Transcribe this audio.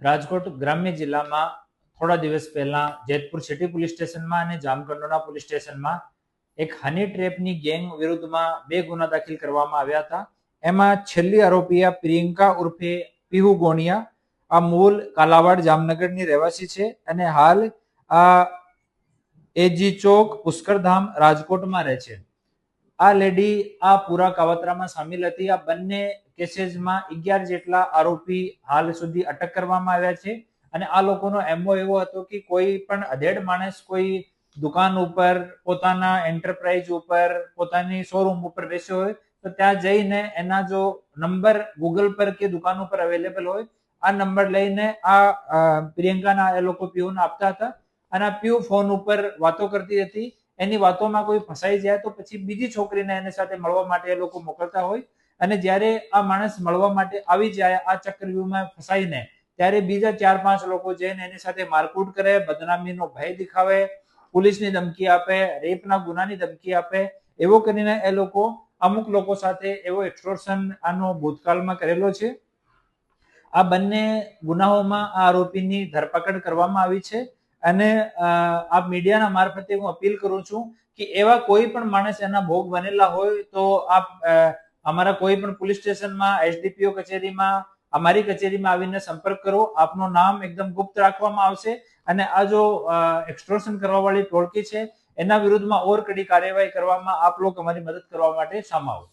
રાજકોટ ગ્રામ્ય જિલ્લામાં થોડા દિવસ પહેલા જેતપુર સિટી પોલીસ સ્ટેશનમાં અને જામકંડોરણા પોલીસ સ્ટેશનમાં એક હની ટ્રેપની ગેંગ વિરુદ્ધમાં 2 ગુના દાખલ કરવામાં આવ્યા હતા. એમાં છેલ્લી આરોપી પ્રિયંકા ઉર્ફે પીહુ ગોણિયા, આ મૂળ કાલાવાડ જામનગરની રહેવાસી છે અને હાલ આ એજી ચોક પુષ્કરધામ રાજકોટમાં રહે છે. આ લેડી આ પૂરા કાવતરામાં સામેલ હતી. આ બંને કેસીસમાં 11 જેટલા આરોપી હાલ સુધી અટક કરવામાં આવ્યા છે અને આ લોકોનો એમઓ એવો હતો કે કોઈ પણ અધેડ માણસ કોઈ દુકાન ઉપર, પોતાના એન્ટરપ્રાઇઝ ઉપર, પોતાની શોરૂમ ઉપર બેસ્યો હોય તો ત્યાં જઈને એના જો નંબર ગૂગલ પર કે દુકાન ઉપર અવેલેબલ હોય આ નંબર લઈને આ પ્રિયંકાના એ લોકો પીઓને આપતા હતા અને આ પીઓ ફોન ઉપર વાતો કરતી હતી. એની વાતોમાં કોઈ ફસાઈ જાય તો પછી બીજી છોકરીને એની સાથે મળવા માટે એ લોકો મોકલતા હોય અને જ્યારે આ માણસ મળવા માટે આવી જાય આ ચક્રવ્યૂહમાં ફસાઈને ત્યારે બીજા 4-5 લોકો જઈને એની સાથે મારકૂટ કરે, બદનામીનો ભય દેખાવે, પોલીસની ધમકી આપે, રેપના ગુનાની ધમકી આપે. એવો કરીને એ લોકો અમુક લોકો સાથે એવો એક્સટોર્શન આનો ભૂતકાળમાં કરેલો છે. આ બંને ગુનાઓમાં આ આરોપીની ધરપકડ કરવામાં આવી છે અને આ મીડિયાના મારફતે હું અપીલ કરું છું કે એવા કોઈ પણ માણસ એના ભોગ બનેલા હોય તો આપ અમારા કોઈ પણ પોલીસ સ્ટેશનમાં, એસડીપીઓ કચેરીમાં, અમારી કચેરીમાં આવીને સંપર્ક કરો. આપનું નામ એકદમ ગુપ્ત રાખવામાં આવશે અને આ જો એક્સટોર્શન કરવા વાળી ટોળકી છે એના વિરુદ્ધમાં ઓર કડી કાર્યવાહી કરવામાં આપ લોકો અમારી મદદ કરવા માટે સામા આવો.